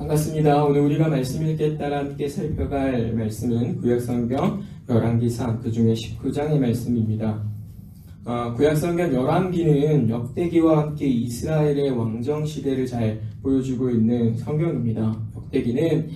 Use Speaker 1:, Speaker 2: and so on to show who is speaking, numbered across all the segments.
Speaker 1: 반갑습니다. 오늘 우리가 말씀 읽기에 따라 함께 살펴갈 말씀은 구약성경 열왕기상 그 중에 19장의 말씀입니다. 구약성경 열왕기는 역대기와 함께 이스라엘의 왕정 시대를 잘 보여주고 있는 성경입니다. 역대기는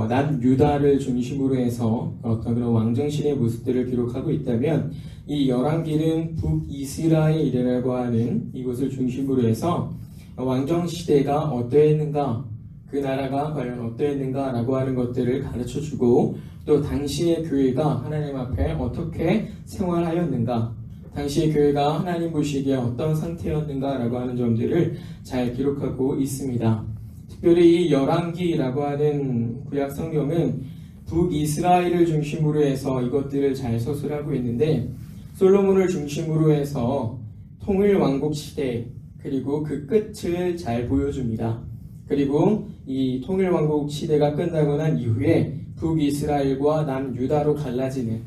Speaker 1: 남유다를 중심으로 해서 어떤 그런 왕정 시대의 모습들을 기록하고 있다면 이 열왕기는 북이스라엘이라고 하는 이곳을 중심으로 해서 왕정 시대가 어떠했는가, 그 나라가 과연 어떠했는가라고 하는 것들을 가르쳐주고 또 당시의 교회가 하나님 앞에 어떻게 생활하였는가, 당시의 교회가 하나님 보시기에 어떤 상태였는가라고 하는 점들을 잘 기록하고 있습니다. 특별히 이 열왕기라고 하는 구약 성경은 북이스라엘을 중심으로 해서 이것들을 잘 서술하고 있는데 솔로몬을 중심으로 해서 통일왕국 시대 그리고 그 끝을 잘 보여줍니다. 그리고 이 통일왕국 시대가 끝나고 난 이후에 북이스라엘과 남유다로 갈라지는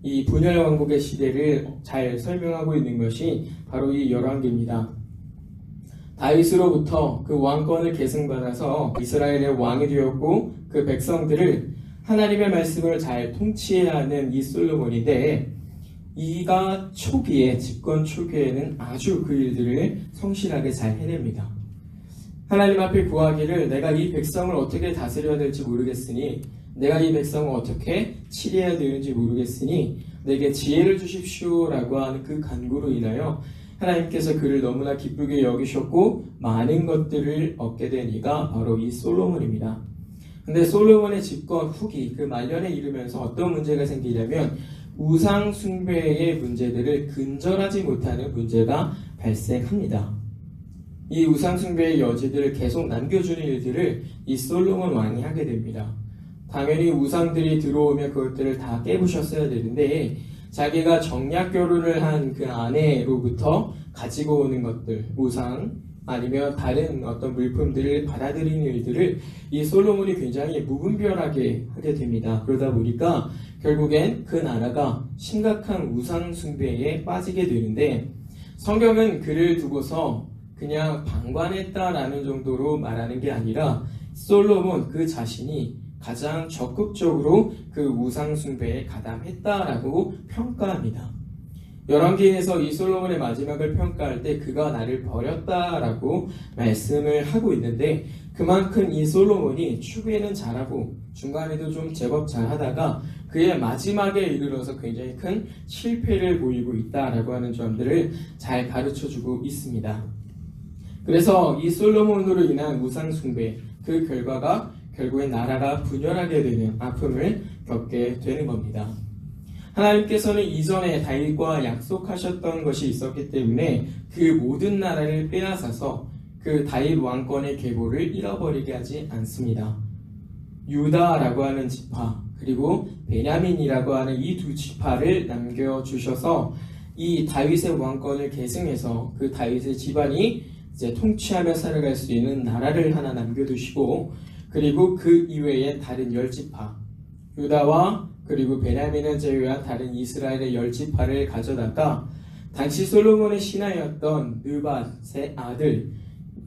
Speaker 1: 이 분열왕국의 시대를 잘 설명하고 있는 것이 바로 이 열왕기입니다. 다윗으로부터 그 왕권을 계승받아서 이스라엘의 왕이 되었고 그 백성들을 하나님의 말씀을 잘 통치해야 하는 이 솔로몬인데 이가 초기에 집권 초기에는 아주 그 일들을 성실하게 잘 해냅니다. 하나님 앞에 구하기를 내가 이 백성을 어떻게 다스려야 될지 모르겠으니 내가 이 백성을 어떻게 치료해야 되는지 모르겠으니 내게 지혜를 주십시오라고 하는 그 간구로 인하여 하나님께서 그를 너무나 기쁘게 여기셨고 많은 것들을 얻게 된 이가 바로 이 솔로몬입니다. 근데 솔로몬의 집권 후기 그 말년에 이르면서 어떤 문제가 생기냐면 우상 숭배의 문제들을 근절하지 못하는 문제가 발생합니다. 이 우상 숭배의 여지들을 계속 남겨주는 일들을 이 솔로몬 왕이 하게 됩니다. 당연히 우상들이 들어오면 그것들을 다 깨부셨어야 되는데 자기가 정략 결혼을 한 그 아내로부터 가지고 오는 것들, 우상 아니면 다른 어떤 물품들을 받아들이는 일들을 이 솔로몬이 굉장히 무분별하게 하게 됩니다. 그러다 보니까 결국엔 그 나라가 심각한 우상 숭배에 빠지게 되는데 성경은 그를 두고서 그냥 방관했다라는 정도로 말하는 게 아니라 솔로몬 그 자신이 가장 적극적으로 그 우상 숭배에 가담했다라고 평가합니다. 열왕기에서 이 솔로몬의 마지막을 평가할 때 그가 나를 버렸다라고 말씀을 하고 있는데 그만큼 이 솔로몬이 초기에는 잘하고 중간에도 좀 제법 잘하다가 그의 마지막에 이르러서 굉장히 큰 실패를 보이고 있다라고 하는 점들을 잘 가르쳐주고 있습니다. 그래서 이 솔로몬으로 인한 우상 숭배 그 결과가 결국엔 나라가 분열하게 되는 아픔을 겪게 되는 겁니다. 하나님께서는 이전에 다윗과 약속하셨던 것이 있었기 때문에 그 모든 나라를 빼앗아서 그 다윗 왕권의 계보를 잃어버리게 하지 않습니다. 유다라고 하는 지파 그리고 베냐민이라고 하는 이 두 지파를 남겨주셔서 이 다윗의 왕권을 계승해서 그 다윗의 집안이 이제 통치하며 살아갈 수 있는 나라를 하나 남겨두시고 그리고 그 이외에 다른 10지파 유다와 그리고 베냐민을 제외한 다른 이스라엘의 10지파를 가져다가 당시 솔로몬의 신하였던 느밧의 아들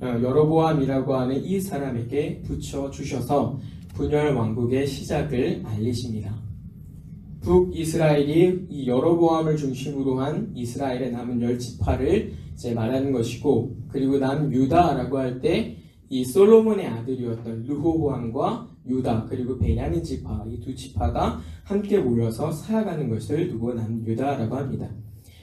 Speaker 1: 여로보암이라고 하는 이 사람에게 붙여주셔서 분열 왕국의 시작을 알리십니다. 북이스라엘이 이 여로보암을 중심으로 한 이스라엘의 남은 10지파를 이제 말하는 것이고 그리고 남유다라고 할 때 이 솔로몬의 아들이었던 르호보암과 유다 그리고 베냐민 지파 이 두 지파가 함께 모여서 살아가는 것을 두고 남유다라고 합니다.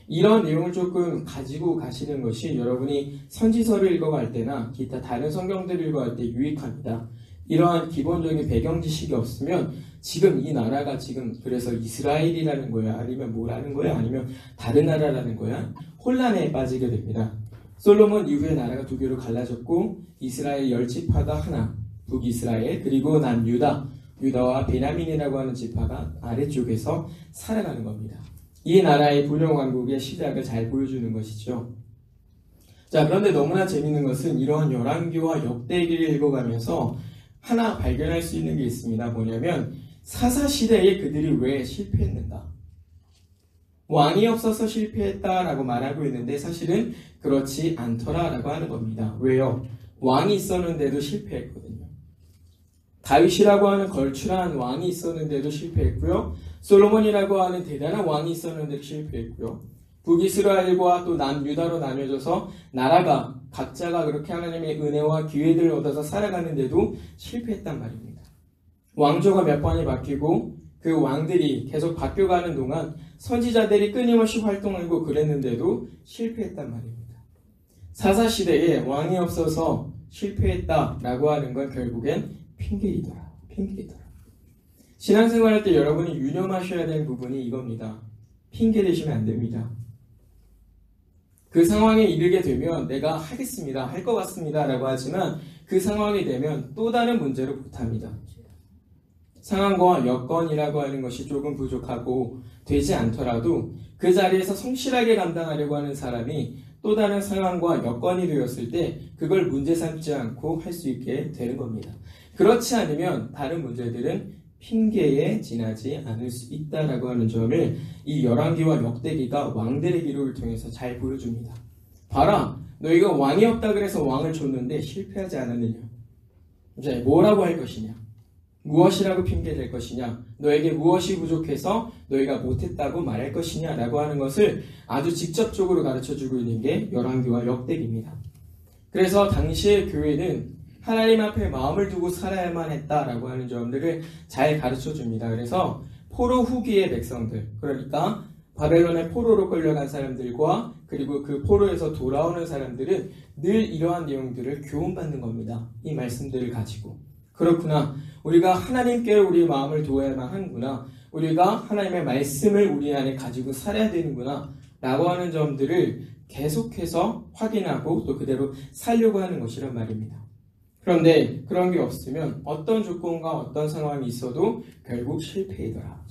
Speaker 1: 이런 내용을 조금 가지고 가시는 것이 여러분이 선지서를 읽어갈 때나 기타 다른 성경들을 읽어갈 때 유익합니다. 이러한 기본적인 배경 지식이 없으면 지금 이 나라가 지금 그래서 이스라엘이라는 거야 아니면 뭐라는 거야 아니면 다른 나라라는 거야 혼란에 빠지게 됩니다. 솔로몬 이후에 나라가 두 개로 갈라졌고 이스라엘 10지파가 하나 북이스라엘 그리고 남유다 유다와 베냐민이라고 하는 지파가 아래쪽에서 살아가는 겁니다. 이 나라의 분열왕국의 시작을 잘 보여주는 것이죠. 자, 그런데 너무나 재밌는 것은 이러한 열왕기와 역대기를 읽어가면서 하나 발견할 수 있는 게 있습니다. 뭐냐면 사사시대에 그들이 왜 실패했는가? 왕이 없어서 실패했다라고 말하고 있는데 사실은 그렇지 않더라라고 하는 겁니다. 왜요? 왕이 있었는데도 실패했거든요. 다윗이라고 하는 걸출한 왕이 있었는데도 실패했고요. 솔로몬이라고 하는 대단한 왕이 있었는데도 실패했고요. 북이스라엘과 또 남유다로 나뉘어져서 나라가 각자가 그렇게 하나님의 은혜와 기회들을 얻어서 살아가는데도 실패했단 말입니다. 왕조가 몇 번이 바뀌고 그 왕들이 계속 바뀌어가는 동안 선지자들이 끊임없이 활동하고 그랬는데도 실패했단 말입니다. 사사시대에 왕이 없어서 실패했다라고 하는 건 결국엔 핑계이더라. 신앙생활할 때 여러분이 유념하셔야 되는 부분이 이겁니다. 핑계 대시면 안 됩니다. 그 상황에 이르게 되면 내가 하겠습니다. 할 것 같습니다. 라고 하지만 그 상황이 되면 또 다른 문제로 못합니다. 상황과 여건이라고 하는 것이 조금 부족하고 되지 않더라도 그 자리에서 성실하게 감당하려고 하는 사람이 또 다른 상황과 여건이 되었을 때 그걸 문제 삼지 않고 할 수 있게 되는 겁니다. 그렇지 않으면 다른 문제들은 핑계에 지나지 않을 수 있다라고 하는 점을 이 열왕기와 역대기가 왕들의 기록을 통해서 잘 보여줍니다. 봐라, 너희가 왕이 없다 그래서 왕을 줬는데 실패하지 않았느냐? 이제 뭐라고 할 것이냐? 무엇이라고 핑계댈 것이냐? 너에게 무엇이 부족해서 너희가 못했다고 말할 것이냐? 라고 하는 것을 아주 직접적으로 가르쳐주고 있는 게 열왕기와 역대기입니다. 그래서 당시의 교회는 하나님 앞에 마음을 두고 살아야만 했다라고 하는 점들을 잘 가르쳐줍니다. 그래서 포로 후기의 백성들, 그러니까 바벨론의 포로로 끌려간 사람들과 그리고 그 포로에서 돌아오는 사람들은 늘 이러한 내용들을 교훈받는 겁니다. 이 말씀들을 가지고. 그렇구나. 우리가 하나님께 우리의 마음을 두어야만 하는구나. 우리가 하나님의 말씀을 우리 안에 가지고 살아야 되는구나. 라고 하는 점들을 계속해서 확인하고 또 그대로 살려고 하는 것이란 말입니다. 그런데 그런 게 없으면 어떤 조건과 어떤 상황이 있어도 결국 실패이더라.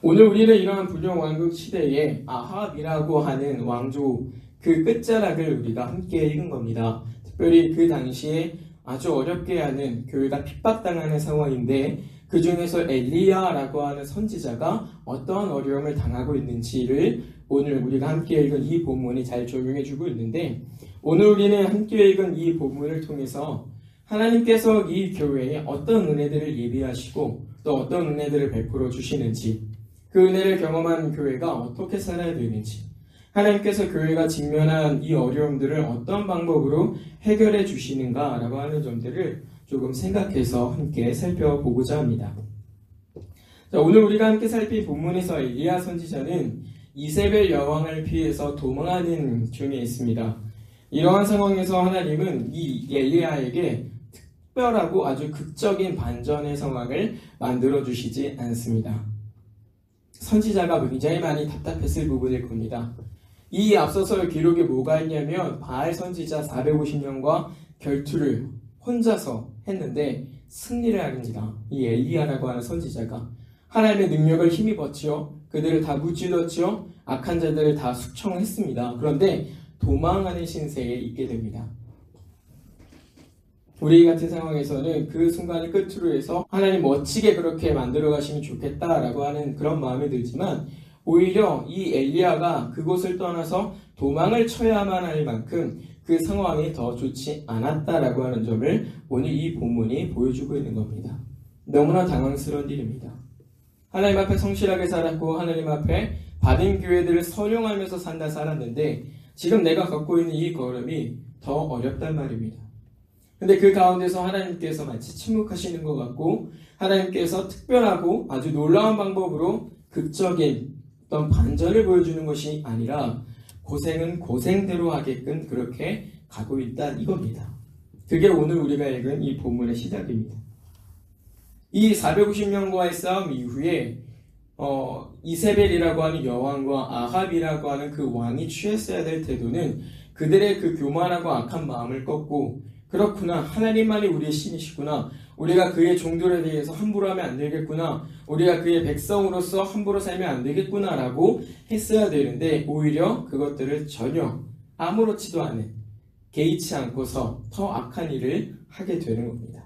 Speaker 1: 오늘 우리는 이러한 불령왕국 시대에 아합이라고 하는 왕조 그 끝자락을 우리가 함께 읽은 겁니다. 특별히 그 당시에 아주 어렵게 하는 교회가 핍박당하는 상황인데 그 중에서 엘리야라고 하는 선지자가 어떠한 어려움을 당하고 있는지를 오늘 우리가 함께 읽은 이 본문이 잘 적용해주고 있는데 오늘 우리는 함께 읽은 이 본문을 통해서 하나님께서 이 교회에 어떤 은혜들을 예비하시고 또 어떤 은혜들을 베풀어 주시는지 그 은혜를 경험한 교회가 어떻게 살아야 되는지 하나님께서 교회가 직면한 이 어려움들을 어떤 방법으로 해결해 주시는가라고 하는 점들을 조금 생각해서 함께 살펴보고자 합니다. 자, 오늘 우리가 함께 살필 본문에서 엘리야 선지자는 이세벨 여왕을 피해서 도망하는 중에 있습니다. 이러한 상황에서 하나님은 이 엘리야에게 특별하고 아주 극적인 반전의 상황을 만들어 주시지 않습니다. 선지자가 굉장히 많이 답답했을 부분일 겁니다. 이 앞서서 기록에 뭐가 있냐면 바알 선지자 450명과 결투를 혼자서 했는데 승리를 합니다. 이 엘리야라고 하는 선지자가 하나님의 능력을 힘입었지요. 그들을 다 무찔렀지요. 악한 자들을 다 숙청했습니다. 그런데 도망하는 신세에 있게 됩니다. 우리 같은 상황에서는 그 순간을 끝으로 해서 하나님 멋지게 그렇게 만들어 가시면 좋겠다라고 하는 그런 마음이 들지만 오히려 이 엘리야가 그곳을 떠나서 도망을 쳐야만 할 만큼 그 상황이 더 좋지 않았다라고 하는 점을 오늘 이 본문이 보여주고 있는 겁니다. 너무나 당황스러운 일입니다. 하나님 앞에 성실하게 살았고 하나님 앞에 받은 교회들을 선용하면서 살았는데 지금 내가 갖고 있는 이 걸음이 더 어렵단 말입니다. 근데 그 가운데서 하나님께서 마치 침묵하시는 것 같고 하나님께서 특별하고 아주 놀라운 방법으로 극적인 어떤 반전을 보여주는 것이 아니라 고생은 고생대로 하게끔 그렇게 가고 있다 이겁니다. 그게 오늘 우리가 읽은 이 본문의 시작입니다. 이 450명과의 싸움 이후에 이세벨이라고 하는 여왕과 아합이라고 하는 그 왕이 취했어야 될 태도는 그들의 그 교만하고 악한 마음을 꺾고 그렇구나 하나님만이 우리의 신이시구나 우리가 그의 종들에 대해서 함부로 하면 안 되겠구나 우리가 그의 백성으로서 함부로 살면 안 되겠구나 라고 했어야 되는데 오히려 그것들을 전혀 아무렇지도 않은 개의치 않고서 더 악한 일을 하게 되는 겁니다.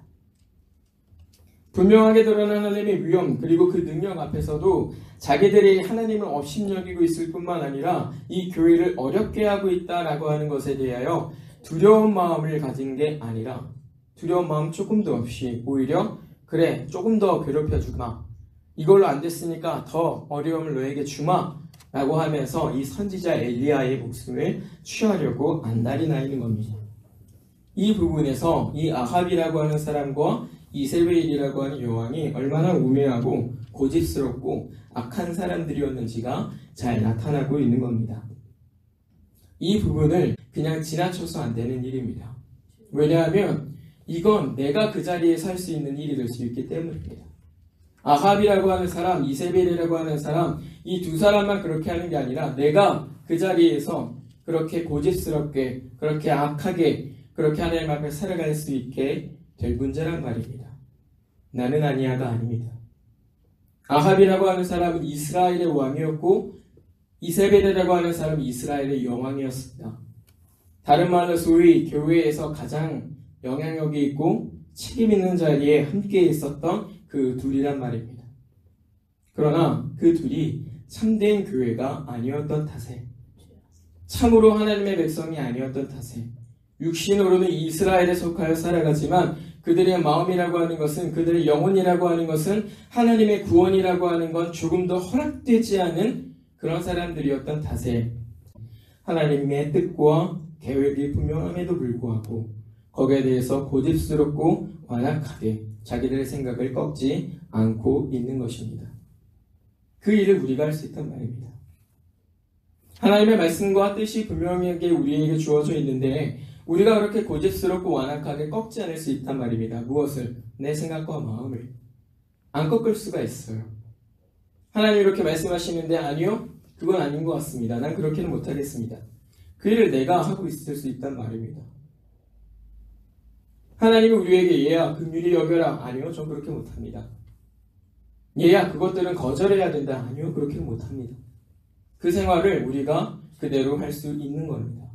Speaker 1: 분명하게 드러난 하나님의 위엄 그리고 그 능력 앞에서도 자기들이 하나님을 업신여기고 있을 뿐만 아니라 이 교회를 어렵게 하고 있다라고 하는 것에 대하여 두려운 마음을 가진 게 아니라 두려운 마음 조금도 없이 오히려 그래 조금 더 괴롭혀주마. 이걸로 안 됐으니까 더 어려움을 너에게 주마. 라고 하면서 이 선지자 엘리야의 목숨을 취하려고 안달이 나 있는 겁니다. 이 부분에서 이 아합이라고 하는 사람과 이세벨이라고 하는 여왕이 얼마나 우매하고 고집스럽고 악한 사람들이었는지가 잘 나타나고 있는 겁니다. 이 부분을 그냥 지나쳐서 안 되는 일입니다. 왜냐하면 이건 내가 그 자리에 설 수 있는 일이 될 수 있기 때문입니다. 아합이라고 하는 사람, 이세벨이라고 하는 사람, 이 두 사람만 그렇게 하는 게 아니라 내가 그 자리에서 그렇게 고집스럽게, 그렇게 악하게, 그렇게 하나님 앞에 살아갈 수 있게 될 문제란 말입니다. 나는 아니야가 아닙니다. 아합이라고 하는 사람은 이스라엘의 왕이었고 이세벨이라고 하는 사람은 이스라엘의 여왕이었습니다. 다른 말로 소위 교회에서 가장 영향력이 있고 책임 있는 자리에 함께 있었던 그 둘이란 말입니다. 그러나 그 둘이 참된 교회가 아니었던 탓에, 참으로 하나님의 백성이 아니었던 탓에 육신으로는 이스라엘에 속하여 살아가지만 그들의 마음이라고 하는 것은, 그들의 영혼이라고 하는 것은, 하나님의 구원이라고 하는 건 조금 더 허락되지 않은 그런 사람들이었던 탓에 하나님의 뜻과 계획이 분명함에도 불구하고 거기에 대해서 고집스럽고 완악하게 자기들의 생각을 꺾지 않고 있는 것입니다. 그 일을 우리가 할 수 있단 말입니다. 하나님의 말씀과 뜻이 분명하게 우리에게 주어져 있는데 우리가 그렇게 고집스럽고 완악하게 꺾지 않을 수 있단 말입니다. 무엇을? 내 생각과 마음을. 안 꺾을 수가 있어요. 하나님이 이렇게 말씀하시는데 아니요, 그건 아닌 것 같습니다. 난 그렇게는 못하겠습니다. 그 일을 내가 하고 있을 수 있단 말입니다. 하나님이 우리에게 얘야 긍휼히 여겨라. 아니요, 전 그렇게 못합니다. 얘야 그것들은 거절해야 된다. 아니요, 그렇게는 못합니다. 그 생활을 우리가 그대로 할 수 있는 겁니다.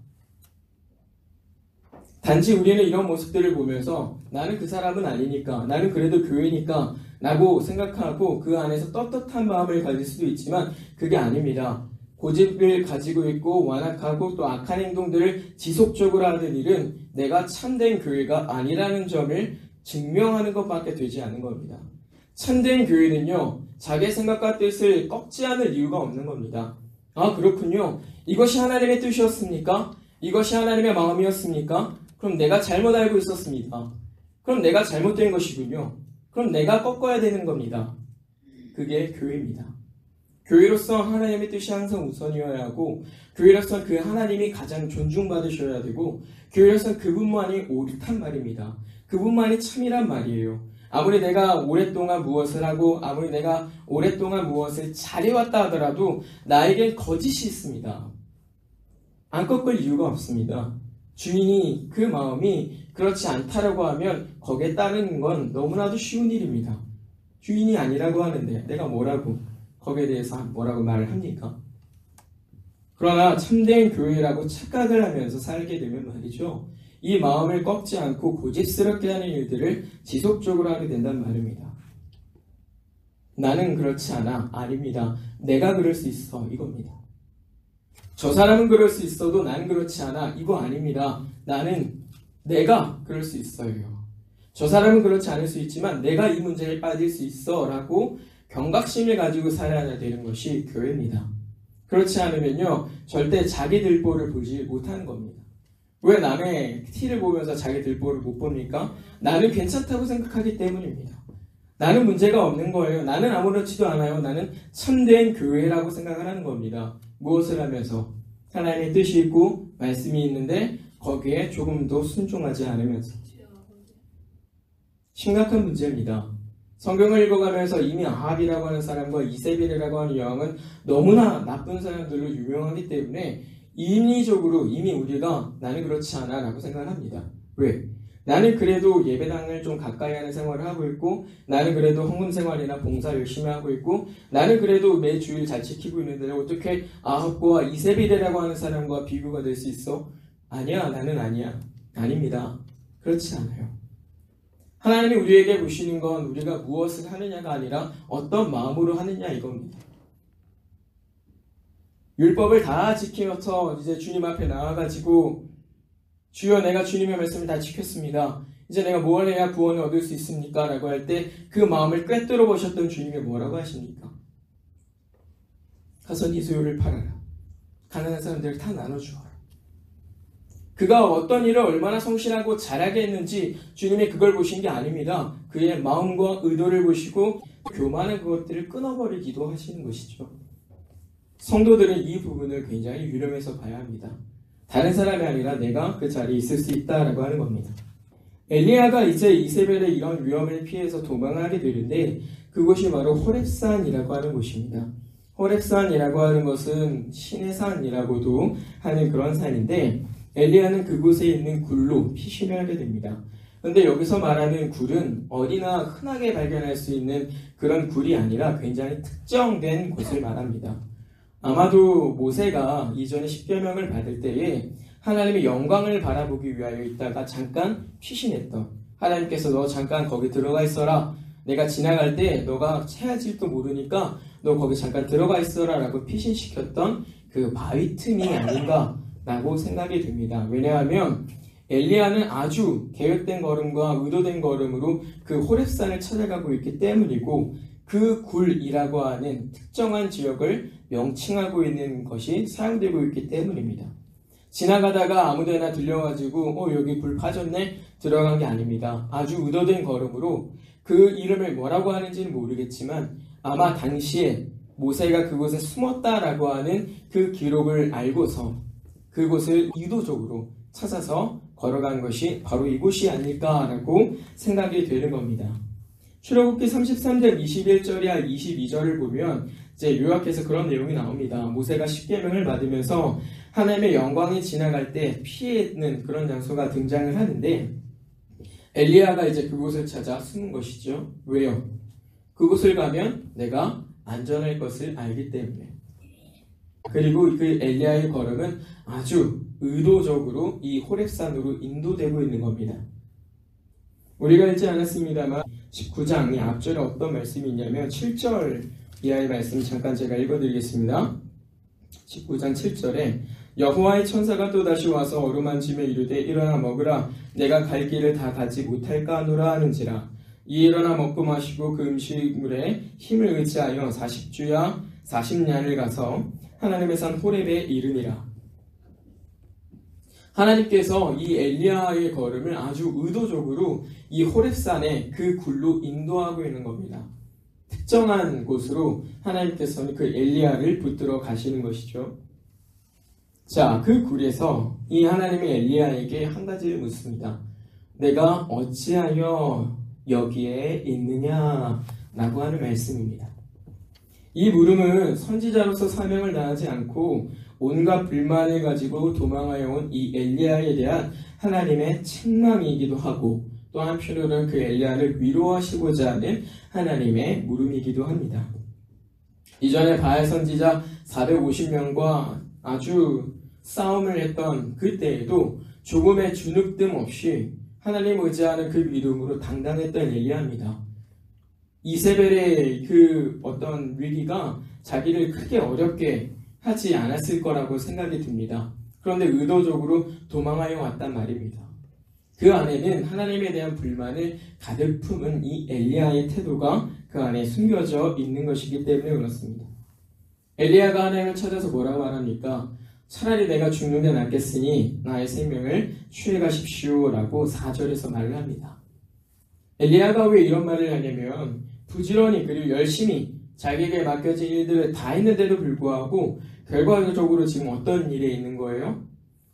Speaker 1: 단지 우리는 이런 모습들을 보면서 나는 그 사람은 아니니까, 나는 그래도 교회니까 라고 생각하고 그 안에서 떳떳한 마음을 가질 수도 있지만 그게 아닙니다. 고집을 가지고 있고 완악하고 또 악한 행동들을 지속적으로 하는 일은 내가 참된 교회가 아니라는 점을 증명하는 것밖에 되지 않은 겁니다. 참된 교회는요, 자기의 생각과 뜻을 꺾지 않을 이유가 없는 겁니다. 아, 그렇군요. 이것이 하나님의 뜻이었습니까? 이것이 하나님의 마음이었습니까? 그럼 내가 잘못 알고 있었습니다. 그럼 내가 잘못된 것이군요. 그럼 내가 꺾어야 되는 겁니다. 그게 교회입니다. 교회로서 하나님의 뜻이 항상 우선이어야 하고, 교회로서 그 하나님이 가장 존중받으셔야 되고, 교회로서 그분만이 옳단 말입니다. 그분만이 참이란 말이에요. 아무리 내가 오랫동안 무엇을 하고 아무리 내가 오랫동안 무엇을 잘해왔다 하더라도 나에겐 거짓이 있습니다. 안 꺾을 이유가 없습니다. 주인이 그 마음이 그렇지 않다라고 하면 거기에 따르는 건 너무나도 쉬운 일입니다. 주인이 아니라고 하는데 내가 뭐라고 거기에 대해서 뭐라고 말을 합니까? 그러나 참된 교회라고 착각을 하면서 살게 되면 말이죠. 이 마음을 꺾지 않고 고집스럽게 하는 일들을 지속적으로 하게 된단 말입니다. 나는 그렇지 않아. 아닙니다. 내가 그럴 수 있어. 이겁니다. 저 사람은 그럴 수 있어도 나는 그렇지 않아. 이거 아닙니다. 나는 내가 그럴 수 있어요. 저 사람은 그렇지 않을 수 있지만 내가 이 문제에 빠질 수 있어 라고 경각심을 가지고 살아야 되는 것이 교회입니다. 그렇지 않으면요, 절대 자기 들보를 보지 못하는 겁니다. 왜 남의 티를 보면서 자기 들보를 못 봅니까? 나는 괜찮다고 생각하기 때문입니다. 나는 문제가 없는 거예요. 나는 아무렇지도 않아요. 나는 참된 교회라고 생각을 하는 겁니다. 무엇을 하면서? 하나님의 뜻이 있고 말씀이 있는데 거기에 조금 더 순종하지 않으면서. 심각한 문제입니다. 성경을 읽어가면서 이미 아합이라고 하는 사람과 이세벨이라고 하는 여왕은 너무나 나쁜 사람들로 유명하기 때문에 인위적으로 이미 우리가 나는 그렇지 않아 라고 생각을 합니다. 왜? 나는 그래도 예배당을 좀 가까이 하는 생활을 하고 있고, 나는 그래도 헌금 생활이나 봉사 열심히 하고 있고, 나는 그래도 매 주일 잘 지키고 있는데 어떻게 아합과 이세벨이라고 하는 사람과 비교가 될 수 있어? 아니야, 나는 아니야. 아닙니다. 그렇지 않아요. 하나님이 우리에게 보시는 건 우리가 무엇을 하느냐가 아니라 어떤 마음으로 하느냐 이겁니다. 율법을 다 지키면서 이제 주님 앞에 나와가지고 주여 내가 주님의 말씀을 다 지켰습니다. 이제 내가 뭘 해야 구원을 얻을 수 있습니까? 라고 할 때 그 마음을 꿰뚫어 보셨던 주님이 뭐라고 하십니까? 가서 네 소유를 팔아라. 가난한 사람들을 다 나눠주어라. 그가 어떤 일을 얼마나 성실하고 잘하게 했는지 주님이 그걸 보신 게 아닙니다. 그의 마음과 의도를 보시고 교만한 그것들을 끊어버리기도 하시는 것이죠. 성도들은 이 부분을 굉장히 유념해서 봐야 합니다. 다른 사람이 아니라 내가 그 자리에 있을 수 있다라고 하는 겁니다. 엘리야가 이제 이세벨의 이런 위험을 피해서 도망하게 되는데 그곳이 바로 호렙산이라고 하는 곳입니다. 호렙산이라고 하는 것은 신의 산이라고도 하는 그런 산인데 엘리야는 그곳에 있는 굴로 피신을 하게 됩니다. 그런데 여기서 말하는 굴은 어디나 흔하게 발견할 수 있는 그런 굴이 아니라 굉장히 특정된 곳을 말합니다. 아마도 모세가 이전에 십계명을 받을 때에 하나님의 영광을 바라보기 위하여 있다가 잠깐 피신했던, 하나님께서 너 잠깐 거기 들어가 있어라, 내가 지나갈 때 너가 헤어질지도 모르니까 너 거기 잠깐 들어가 있어라 라고 피신시켰던 그 바위 틈이 아닌가 라고 생각이 듭니다. 왜냐하면 엘리야는 아주 계획된 걸음과 의도된 걸음으로 그 호렙산을 찾아가고 있기 때문이고 그 굴이라고 하는 특정한 지역을 명칭하고 있는 것이 사용되고 있기 때문입니다. 지나가다가 아무데나 들려가지고 여기 굴 파졌네? 들어간 게 아닙니다. 아주 의도된 걸음으로 그 이름을 뭐라고 하는지는 모르겠지만 아마 당시에 모세가 그곳에 숨었다라고 하는 그 기록을 알고서 그곳을 의도적으로 찾아서 걸어간 것이 바로 이곳이 아닐까라고 생각이 되는 겁니다. 출애굽기 33장 21절이야 22절을 보면 이제 요약해서 그런 내용이 나옵니다. 모세가 십계명을 받으면서 하나님의 영광이 지나갈 때 피해는 그런 장소가 등장을 하는데 엘리야가 이제 그곳을 찾아 숨은 것이죠. 왜요? 그곳을 가면 내가 안전할 것을 알기 때문에. 그리고 그 엘리야의 걸음은 아주 의도적으로 이 호렙산으로 인도되고 있는 겁니다. 우리가 읽지 않았습니다만 19장 이 앞절에 어떤 말씀이 있냐면 7절 이하의 말씀 잠깐 제가 읽어드리겠습니다. 19장 7절에 여호와의 천사가 또다시 와서 어루만짐에 이르되 일어나 먹으라 내가 갈 길을 다 가지 못할까 하노라 하는지라 이 일어나 먹고 마시고 그 음식물에 힘을 의지하여 40주야 40년을 가서 하나님의 산 호렙에 이르니라. 하나님께서 이 엘리야의 걸음을 아주 의도적으로 이 호렙산에 그 굴로 인도하고 있는 겁니다. 특정한 곳으로 하나님께서는 그 엘리야를 붙들어 가시는 것이죠. 자, 그 굴에서 이 하나님의 엘리야에게 한 가지를 묻습니다. 내가 어찌하여 여기에 있느냐? 라고 하는 말씀입니다. 이 물음은 선지자로서 사명을 다하지 않고 온갖 불만을 가지고 도망하여 온 이 엘리야에 대한 하나님의 책망이기도 하고 또 한편으로는 그 엘리야를 위로하시고자 하는 하나님의 물음이기도 합니다. 이전에 바알 선지자 450명과 아주 싸움을 했던 그때에도 조금의 주눅듦 없이 하나님 의지하는 그 믿음으로 당당했던 엘리야입니다. 이세벨의 그 어떤 위기가 자기를 크게 어렵게 하지 않았을 거라고 생각이 듭니다. 그런데 의도적으로 도망하여 왔단 말입니다. 그 안에는 하나님에 대한 불만을 가득 품은 이 엘리야의 태도가 그 안에 숨겨져 있는 것이기 때문에 그렇습니다. 엘리야가 하나님을 찾아서 뭐라고 말합니까? 차라리 내가 죽는 게 낫겠으니 나의 생명을 취해가십시오 라고 4절에서 말을 합니다. 엘리야가 왜 이런 말을 하냐면 부지런히 그리고 열심히 자기에게 맡겨진 일들을 다 했는데도 불구하고 결과적으로 지금 어떤 일에 있는 거예요?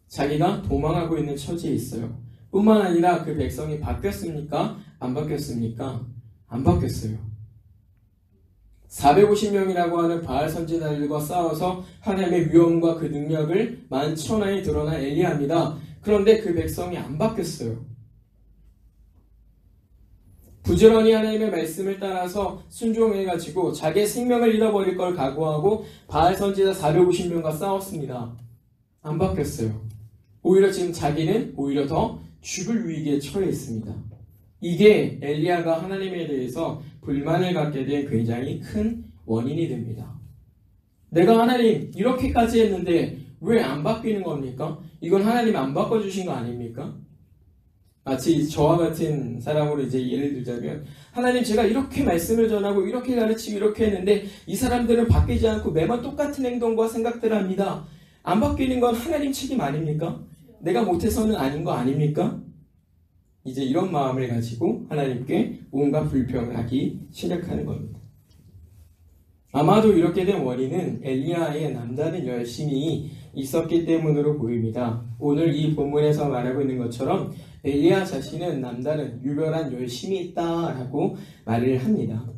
Speaker 1: 자기가 도망하고 있는 처지에 있어요. 뿐만 아니라 그 백성이 바뀌었습니까? 안 바뀌었습니까? 안 바뀌었어요. 450명이라고 하는 바알 선지자들과 싸워서 하나님의 위엄과 그 능력을 만천하에 드러난 엘리야입니다. 그런데 그 백성이 안 바뀌었어요. 부지런히 하나님의 말씀을 따라서 순종해가지고 자기의 생명을 잃어버릴 걸 각오하고 바알 선지자 450명과 싸웠습니다. 안 바뀌었어요. 오히려 지금 자기는 오히려 더 죽을 위기에 처해 있습니다. 이게 엘리야가 하나님에 대해서 불만을 갖게 된 굉장히 큰 원인이 됩니다. 내가 하나님 이렇게까지 했는데 왜 안 바뀌는 겁니까? 이건 하나님 안 바꿔주신 거 아닙니까? 마치 저와 같은 사람으로 이제 예를 들자면, 하나님, 제가 이렇게 말씀을 전하고 이렇게 가르치고 이렇게 했는데 이 사람들은 바뀌지 않고 매번 똑같은 행동과 생각들을 합니다. 안 바뀌는 건 하나님 책임 아닙니까? 내가 못해서는 아닌 거 아닙니까? 이제 이런 마음을 가지고 하나님께 온갖 불평을 하기 시작하는 겁니다. 아마도 이렇게 된 원인은 엘리야의 남다른 열심이 있었기 때문으로 보입니다. 오늘 이 본문에서 말하고 있는 것처럼 엘리야 자신은 남다른 유별한 열심이 있다라고 말을 합니다.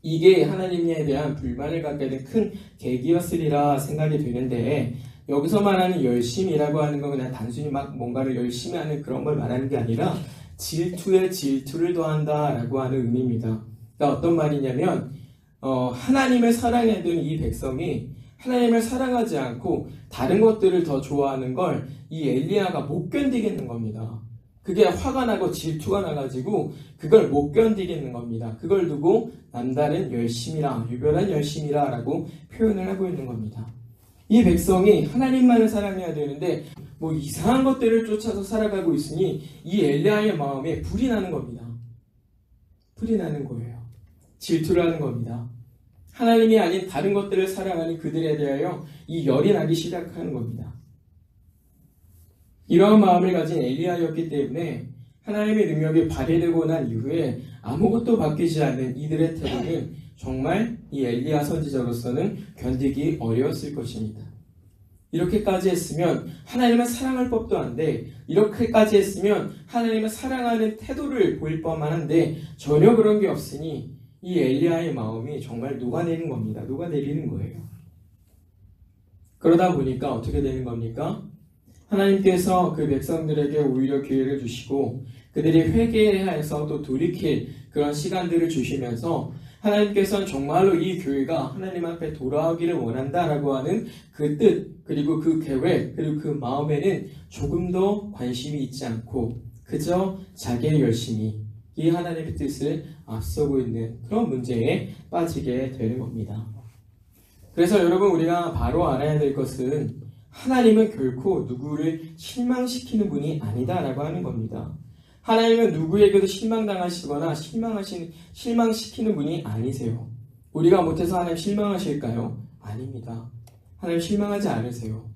Speaker 1: 이게 하나님에 대한 불만을 갖게 된 큰 계기였으리라 생각이 되는데, 여기서 말하는 열심이라고 하는 건 그냥 단순히 막 뭔가를 열심히 하는 그런 걸 말하는 게 아니라 질투에 질투를 더한다라고 하는 의미입니다. 그러니까 어떤 말이냐면 하나님을 사랑하던 이 백성이 하나님을 사랑하지 않고 다른 것들을 더 좋아하는 걸 이 엘리야가 못 견디겠는 겁니다. 그게 화가 나고 질투가 나가지고 그걸 못 견디겠는 겁니다. 그걸 두고 남다른 열심이라, 유별한 열심이라 라고 표현을 하고 있는 겁니다. 이 백성이 하나님만을 사랑해야 되는데 뭐 이상한 것들을 쫓아서 살아가고 있으니 이 엘리야의 마음에 불이 나는 겁니다. 불이 나는 거예요. 질투를 하는 겁니다. 하나님이 아닌 다른 것들을 사랑하는 그들에 대하여 이 열이 나기 시작하는 겁니다. 이러한 마음을 가진 엘리야였기 때문에 하나님의 능력이 발휘되고 난 이후에 아무것도 바뀌지 않는 이들의 태도는 정말 이 엘리야 선지자로서는 견디기 어려웠을 것입니다. 이렇게까지 했으면 하나님을 사랑할 법도 한데, 이렇게까지 했으면 하나님을 사랑하는 태도를 보일 법만 한데 전혀 그런 게 없으니 이 엘리야의 마음이 정말 녹아내리는 겁니다. 녹아내리는 거예요. 그러다 보니까 어떻게 되는 겁니까? 하나님께서 그 백성들에게 오히려 기회를 주시고 그들이 회개해서 또 돌이킬 그런 시간들을 주시면서 하나님께서는 정말로 이 교회가 하나님 앞에 돌아오기를 원한다라고 하는 그 뜻, 그리고 그 계획, 그리고 그 마음에는 조금도 관심이 있지 않고 그저 자기의 열심이 이 하나님의 뜻을 앞서고 있는 그런 문제에 빠지게 되는 겁니다. 그래서 여러분, 우리가 바로 알아야 될 것은 하나님은 결코 누구를 실망시키는 분이 아니다라고 하는 겁니다. 하나님은 누구에게도 실망당하시거나 실망시키는 분이 아니세요. 우리가 못해서 하나님 실망하실까요? 아닙니다. 하나님 실망하지 않으세요.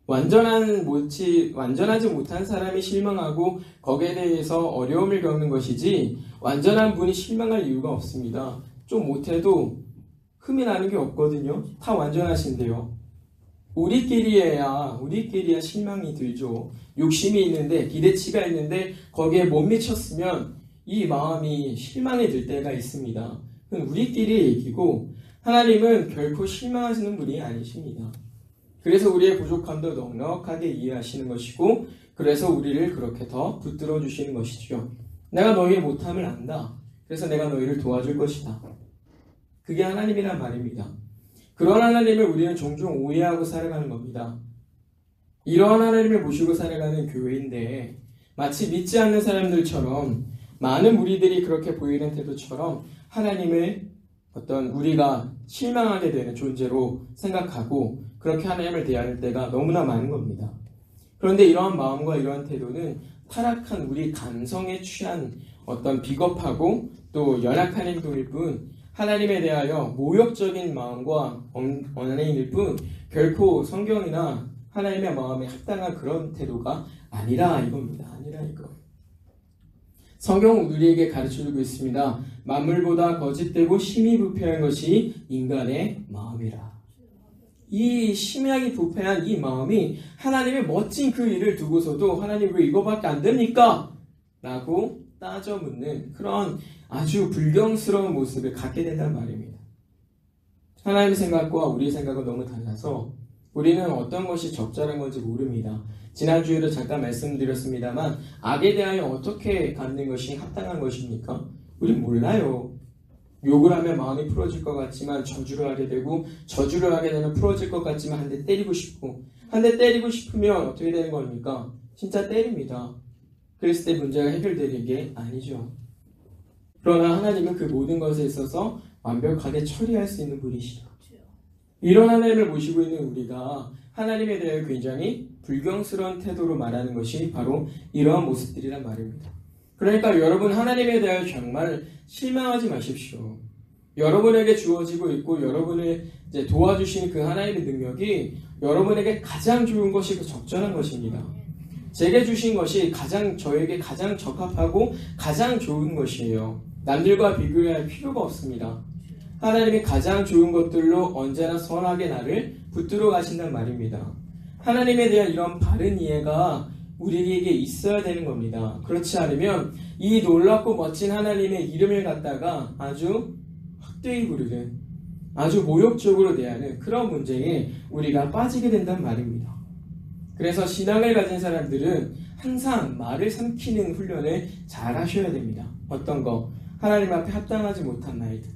Speaker 1: 완전하지 못한 사람이 실망하고 거기에 대해서 어려움을 겪는 것이지 완전한 분이 실망할 이유가 없습니다. 좀 못해도 흠이 나는 게 없거든요. 다 완전하신데요. 우리끼리야 실망이 들죠. 욕심이 있는데, 기대치가 있는데 거기에 못 미쳤으면 이 마음이 실망이 들 때가 있습니다. 그건 우리끼리의 얘기고 하나님은 결코 실망하시는 분이 아니십니다. 그래서 우리의 부족함도 넉넉하게 이해하시는 것이고, 그래서 우리를 그렇게 더 붙들어 주시는 것이죠. 내가 너희의 못함을 안다. 그래서 내가 너희를 도와줄 것이다. 그게 하나님이란 말입니다. 그런 하나님을 우리는 종종 오해하고 살아가는 겁니다. 이러한 하나님을 모시고 살아가는 교회인데 마치 믿지 않는 사람들처럼, 많은 무리들이 그렇게 보이는 태도처럼 하나님을 우리가 실망하게 되는 존재로 생각하고 그렇게 하나님을 대하는 때가 너무나 많은 겁니다. 그런데 이러한 마음과 이러한 태도는 타락한 우리 감성에 취한 어떤 비겁하고 또 연약한 행동일 뿐, 하나님에 대하여 모욕적인 마음과 언행일 뿐 결코 성경이나 하나님의 마음에 합당한 그런 태도가 아니라 이겁니다. 아니라 이거. 성경은 우리에게 가르쳐주고 있습니다. 만물보다 거짓되고 심히 부패한 것이 인간의 마음이라. 이 심하게 부패한 이 마음이 하나님의 멋진 그 일을 두고서도 하나님 왜 이거밖에 안 됩니까? 라고 따져 묻는 그런 아주 불경스러운 모습을 갖게 된단 말입니다. 하나님의 생각과 우리의 생각은 너무 달라서 우리는 어떤 것이 적절한 건지 모릅니다. 지난주에도 잠깐 말씀드렸습니다만, 악에 대하여 어떻게 갖는 것이 합당한 것입니까? 우린 몰라요. 욕을 하면 마음이 풀어질 것 같지만 저주를 하게 되고, 저주를 하게 되면 풀어질 것 같지만 한 대 때리고 싶고, 한 대 때리고 싶으면 어떻게 되는 겁니까? 진짜 때립니다. 그랬을 때 문제가 해결되는 게 아니죠. 그러나 하나님은 그 모든 것에 있어서 완벽하게 처리할 수 있는 분이시죠. 이런 하나님을 모시고 있는 우리가 하나님에 대해 굉장히 불경스러운 태도로 말하는 것이 바로 이러한 모습들이란 말입니다. 그러니까 여러분 하나님에 대하여 정말 실망하지 마십시오. 여러분에게 주어지고 있고 여러분을 이제 도와주시는 그 하나님의 능력이 여러분에게 가장 좋은 것이 그 적절한 것입니다. 제게 주신 것이 저에게 가장 적합하고 가장 좋은 것이에요. 남들과 비교할 필요가 없습니다. 하나님이 가장 좋은 것들로 언제나 선하게 나를 붙들어 가신단 말입니다. 하나님에 대한 이런 바른 이해가 우리에게 있어야 되는 겁니다. 그렇지 않으면 이 놀랍고 멋진 하나님의 이름을 갖다가 아주 헛되이 부르는, 아주 모욕적으로 대하는 그런 문제에 우리가 빠지게 된단 말입니다. 그래서 신앙을 가진 사람들은 항상 말을 삼키는 훈련을 잘 하셔야 됩니다. 어떤 거? 하나님 앞에 합당하지 못한 말들.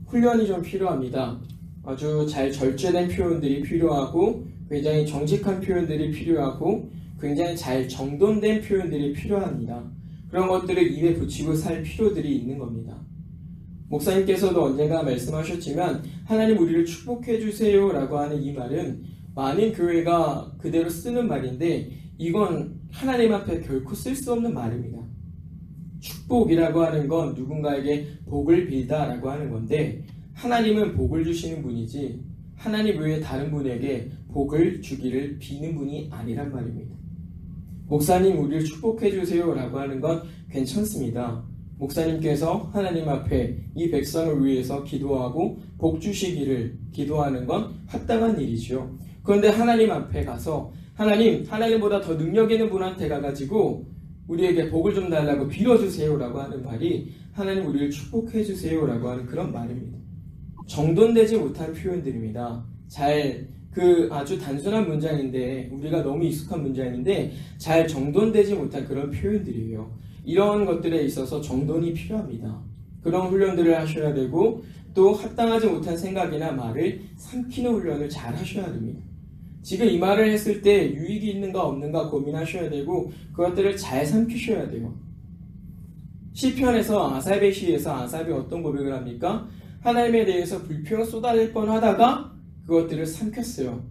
Speaker 1: 훈련이 좀 필요합니다. 아주 잘 절제된 표현들이 필요하고 굉장히 정직한 표현들이 필요하고 굉장히 잘 정돈된 표현들이 필요합니다. 그런 것들을 입에 붙이고 살 필요들이 있는 겁니다. 목사님께서도 언젠가 말씀하셨지만 하나님 우리를 축복해 주세요 라고 하는 이 말은 많은 교회가 그대로 쓰는 말인데 이건 하나님 앞에 결코 쓸 수 없는 말입니다. 축복이라고 하는 건 누군가에게 복을 빌다 라고 하는 건데 하나님은 복을 주시는 분이지 하나님 외에 다른 분에게 복을 주기를 비는 분이 아니란 말입니다. 목사님 우리를 축복해 주세요 라고 하는 건 괜찮습니다. 목사님께서 하나님 앞에 이 백성을 위해서 기도하고 복 주시기를 기도하는 건 합당한 일이죠. 그런데 하나님 앞에 가서 하나님보다 더 능력 있는 분한테 가가지고 우리에게 복을 좀 달라고 빌어주세요 라고 하는 말이 하나님 우리를 축복해 주세요 라고 하는 그런 말입니다. 정돈되지 못한 표현들입니다. 아주 단순한 문장인데 우리가 너무 익숙한 문장인데 잘 정돈되지 못한 그런 표현들이에요. 이런 것들에 있어서 정돈이 필요합니다. 그런 훈련들을 하셔야 되고 또 합당하지 못한 생각이나 말을 삼키는 훈련을 잘 하셔야 됩니다. 지금 이 말을 했을 때 유익이 있는가 없는가 고민하셔야 되고 그것들을 잘 삼키셔야 돼요. 시편에서 아삽의 시에서 아삽이 어떤 고백을 합니까? 하나님에 대해서 불평을 쏟아낼 뻔하다가 그것들을 삼켰어요.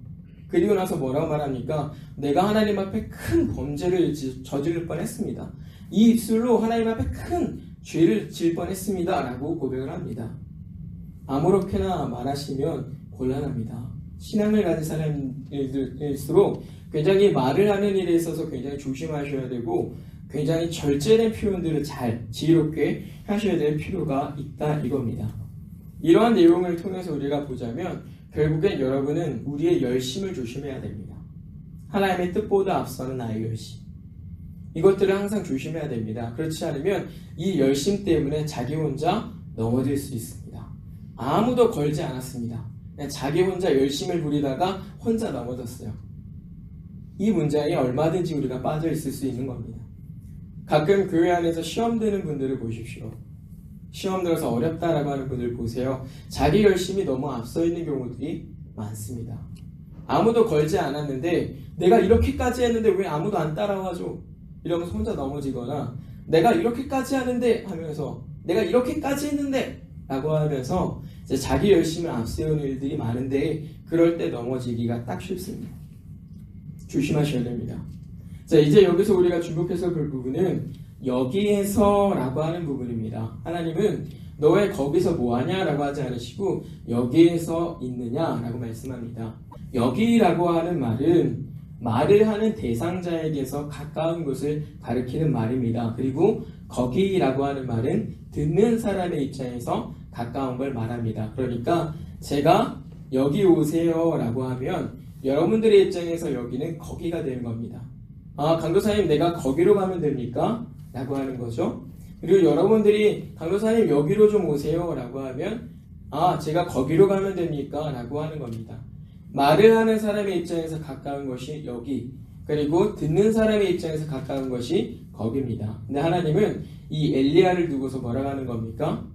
Speaker 1: 그리고 나서 뭐라고 말합니까? 내가 하나님 앞에 큰 범죄를 저지를 뻔했습니다. 이 입술로 하나님 앞에 큰 죄를 지을 뻔했습니다 라고 고백을 합니다. 아무렇게나 말하시면 곤란합니다. 신앙을 가진 사람일수록 굉장히 말을 하는 일에 있어서 굉장히 조심하셔야 되고 굉장히 절제된 표현들을 잘 지혜롭게 하셔야 될 필요가 있다 이겁니다. 이러한 내용을 통해서 우리가 보자면 결국엔 여러분은 우리의 열심을 조심해야 됩니다. 하나님의 뜻보다 앞서는 나의 열심. 이것들을 항상 조심해야 됩니다. 그렇지 않으면 이 열심 때문에 자기 혼자 넘어질 수 있습니다. 아무도 걸지 않았습니다. 그냥 자기 혼자 열심을 부리다가 혼자 넘어졌어요. 이 문제에 얼마든지 우리가 빠져 있을 수 있는 겁니다. 가끔 교회 안에서 시험 드는 분들을 보십시오. 시험 들어서 어렵다라고 하는 분들 보세요. 자기 열심이 너무 앞서 있는 경우들이 많습니다. 아무도 걸지 않았는데 내가 이렇게까지 했는데 왜 아무도 안 따라와줘? 이러면서 혼자 넘어지거나 내가 이렇게까지 하는데 하면서 내가 이렇게까지 했는데 라고 하면서 이제 자기 열심을 앞세우는 일들이 많은데 그럴 때 넘어지기가 딱 쉽습니다. 조심하셔야 됩니다. 자, 이제 여기서 우리가 주목해서 볼 부분은 여기에서 라고 하는 부분입니다. 하나님은 너 왜 거기서 뭐하냐 라고 하지 않으시고 여기에서 있느냐 라고 말씀합니다. 여기라고 하는 말은 말을 하는 대상자에게서 가까운 곳을 가리키는 말입니다. 그리고 거기라고 하는 말은 듣는 사람의 입장에서 가까운 걸 말합니다. 그러니까 제가 여기 오세요 라고 하면 여러분들의 입장에서 여기는 거기가 되는 겁니다. 아, 강도사님 내가 거기로 가면 됩니까? 라고 하는 거죠. 그리고 여러분들이 강도사님 여기로 좀 오세요 라고 하면 아, 제가 거기로 가면 됩니까? 라고 하는 겁니다. 말을 하는 사람의 입장에서 가까운 것이 여기, 그리고 듣는 사람의 입장에서 가까운 것이 거기입니다. 근데 하나님은 이 엘리야를 두고서 뭐라고 하는 겁니까?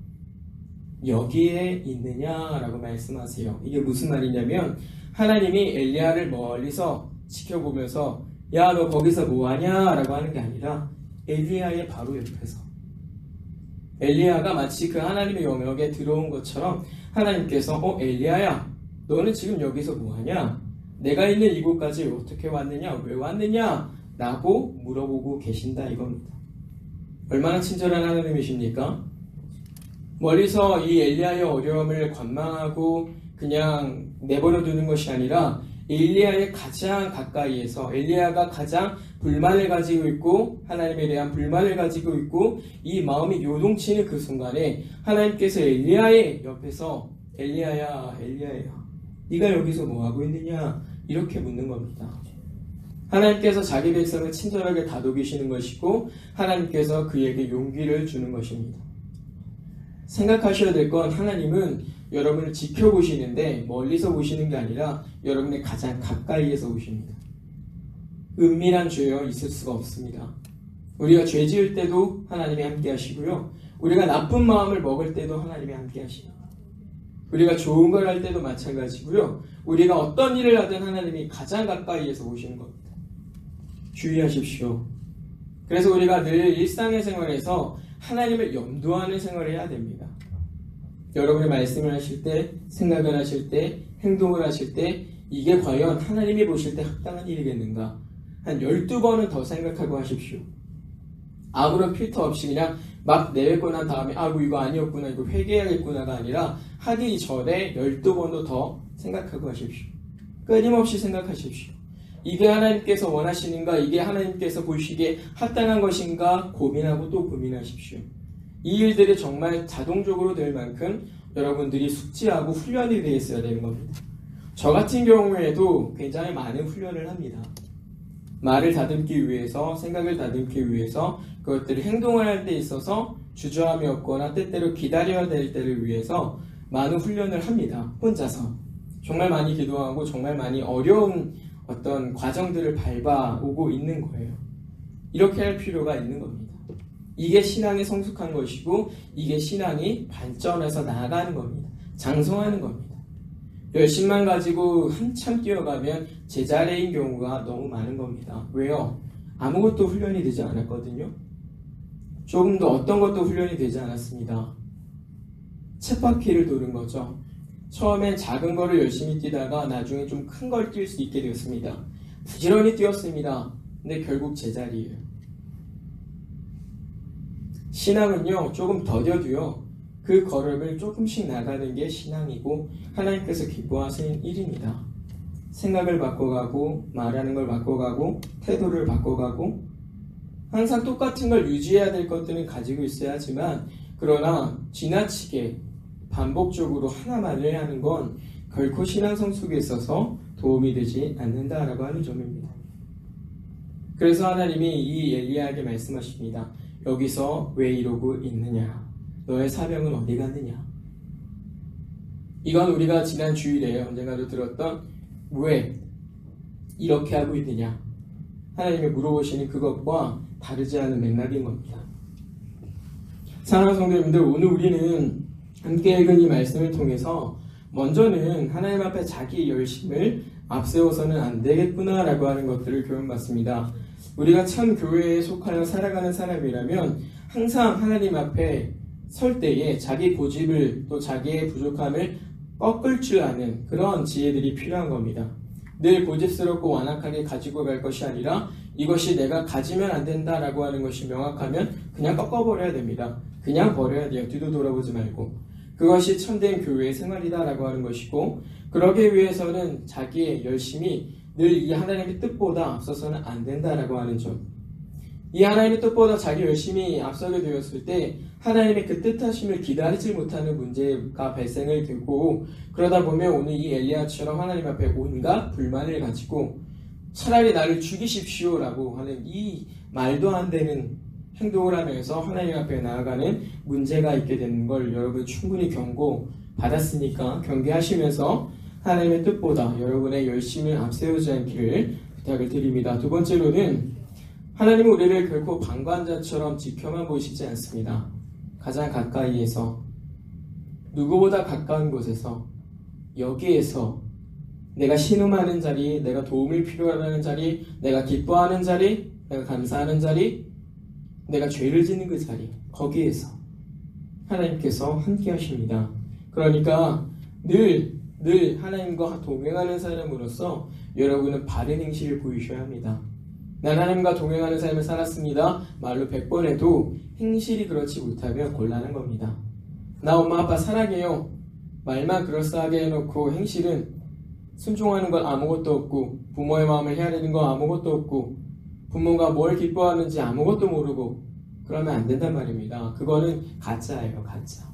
Speaker 1: 여기에 있느냐라고 말씀하세요. 이게 무슨 말이냐면 하나님이 엘리야를 멀리서 지켜보면서 야, 너 거기서 뭐하냐? 라고 하는 게 아니라 엘리야의 바로 옆에서 엘리야가 마치 그 하나님의 영역에 들어온 것처럼 하나님께서 엘리야야 너는 지금 여기서 뭐하냐? 내가 있는 이곳까지 어떻게 왔느냐, 왜 왔느냐 라고 물어보고 계신다 이겁니다. 얼마나 친절한 하나님이십니까? 멀리서 이 엘리야의 어려움을 관망하고 그냥 내버려 두는 것이 아니라 엘리야의 가장 가까이에서 엘리야가 가장 불만을 가지고 있고 하나님에 대한 불만을 가지고 있고 이 마음이 요동치는 그 순간에 하나님께서 엘리야의 옆에서 엘리야야 네가 여기서 뭐하고 있느냐 이렇게 묻는 겁니다. 하나님께서 자기 백성을 친절하게 다독이시는 것이고 하나님께서 그에게 용기를 주는 것입니다. 생각하셔야 될 건 하나님은 여러분을 지켜보시는데 멀리서 보시는 게 아니라 여러분의 가장 가까이에서 보십니다. 은밀한 죄여 있을 수가 없습니다. 우리가 죄 지을 때도 하나님이 함께 하시고요. 우리가 나쁜 마음을 먹을 때도 하나님이 함께 하십니다. 우리가 좋은 걸 할 때도 마찬가지고요. 우리가 어떤 일을 하든 하나님이 가장 가까이에서 보시는 겁니다. 주의하십시오. 그래서 우리가 늘 일상의 생활에서 하나님을 염두하는 생활을 해야 됩니다. 여러분이 말씀을 하실 때, 생각을 하실 때, 행동을 하실 때 이게 과연 하나님이 보실 때 합당한 일이겠는가? 한 12번은 더 생각하고 하십시오. 아무런 필터 없이 그냥 막 내뱉고 난 다음에 아이고 이거 아니었구나 이거 회개해야겠구나가 아니라 하기 전에 12번도 더 생각하고 하십시오. 끊임없이 생각하십시오. 이게 하나님께서 원하시는가? 이게 하나님께서 보시기에 합당한 것인가? 고민하고 또 고민하십시오. 이 일들이 정말 자동적으로 될 만큼 여러분들이 숙지하고 훈련이 되어 있어야 되는 겁니다. 저 같은 경우에도 굉장히 많은 훈련을 합니다. 말을 다듬기 위해서, 생각을 다듬기 위해서, 그것들을 행동을 할 때 있어서 주저함이 없거나 때때로 기다려야 될 때를 위해서 많은 훈련을 합니다. 혼자서. 정말 많이 기도하고 정말 많이 어려운 어떤 과정들을 밟아오고 있는 거예요. 이렇게 할 필요가 있는 겁니다. 이게 신앙이 성숙한 것이고 이게 신앙이 발전해서 나아가는 겁니다. 장성하는 겁니다. 열심만 가지고 한참 뛰어가면 제자리인 경우가 너무 많은 겁니다. 왜요? 아무것도 훈련이 되지 않았거든요. 조금 더 어떤 것도 훈련이 되지 않았습니다. 쳇바퀴를 도는 거죠. 처음엔 작은 거를 열심히 뛰다가 나중에 좀 큰 걸 뛸 수 있게 되었습니다. 부지런히 뛰었습니다. 근데 결국 제자리예요. 신앙은요, 조금 더뎌도요, 그 걸음을 조금씩 나가는 게 신앙이고 하나님께서 기뻐하시는 일입니다. 생각을 바꿔가고 말하는 걸 바꿔가고 태도를 바꿔가고 항상 똑같은 걸 유지해야 될 것들은 가지고 있어야 하지만 그러나 지나치게 반복적으로 하나만을 하는 건 결코 신앙 성숙에 있어서 도움이 되지 않는다라고 하는 점입니다. 그래서 하나님이 이 엘리야에게 말씀하십니다. 여기서 왜 이러고 있느냐? 너의 사명은 어디 갔느냐? 이건 우리가 지난 주일에 언젠가도 들었던 왜 이렇게 하고 있느냐? 하나님이 물어보시는 그것과 다르지 않은 맥락인 겁니다. 사랑하는 성도님들, 오늘 우리는 함께 읽은 이 말씀을 통해서 먼저는 하나님 앞에 자기 열심을 앞세워서는 안 되겠구나라고 하는 것들을 교훈받습니다. 우리가 참 교회에 속하여 살아가는 사람이라면 항상 하나님 앞에 설 때에 자기 고집을 또 자기의 부족함을 꺾을 줄 아는 그런 지혜들이 필요한 겁니다. 늘 고집스럽고 완악하게 가지고 갈 것이 아니라 이것이 내가 가지면 안 된다라고 하는 것이 명확하면 그냥 꺾어버려야 됩니다. 그냥 버려야 돼요. 뒤도 돌아보지 말고. 그것이 참된 교회의 생활이다라고 하는 것이고 그러기 위해서는 자기의 열심이 늘 이 하나님의 뜻보다 앞서서는 안 된다라고 하는 점. 이 하나님의 뜻보다 자기 열심이 앞서게 되었을 때 하나님의 그 뜻하심을 기다리지 못하는 문제가 발생을 되고 그러다 보면 오늘 이 엘리야처럼 하나님 앞에 온갖 불만을 가지고 차라리 나를 죽이십시오라고 하는 이 말도 안 되는 행동을 하면서 하나님 앞에 나아가는 문제가 있게 되는 걸 여러분 충분히 경고받았으니까 경계하시면서 하나님의 뜻보다 여러분의 열심을 앞세우지 않기를 부탁을 드립니다. 두 번째로는 하나님은 우리를 결코 방관자처럼 지켜만 보시지 않습니다. 가장 가까이에서 누구보다 가까운 곳에서 여기에서 내가 신음하는 자리, 내가 도움을 필요하다는 자리, 내가 기뻐하는 자리, 내가 감사하는 자리, 내가 죄를 짓는 그 자리, 거기에서 하나님께서 함께 하십니다. 그러니까 늘 하나님과 동행하는 사람으로서 여러분은 바른 행실을 보이셔야 합니다. 난 하나님과 동행하는 삶을 살았습니다. 말로 100번 해도 행실이 그렇지 못하면 곤란한 겁니다. 나 엄마 아빠 사랑해요. 말만 그럴싸하게 해놓고 행실은 순종하는 건 아무것도 없고 부모의 마음을 헤아리는 건 아무것도 없고 부모가 뭘 기뻐하는지 아무것도 모르고 그러면 안 된단 말입니다. 그거는 가짜예요. 가짜.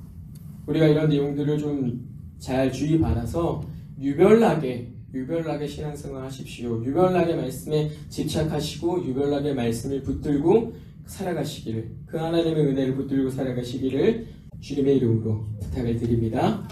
Speaker 1: 우리가 이런 내용들을 좀 잘 주의 받아서 유별나게 신앙생활 하십시오. 유별나게 말씀에 집착하시고 유별나게 말씀을 붙들고 살아가시기를, 그 하나님의 은혜를 붙들고 살아가시기를 주님의 이름으로 부탁을 드립니다.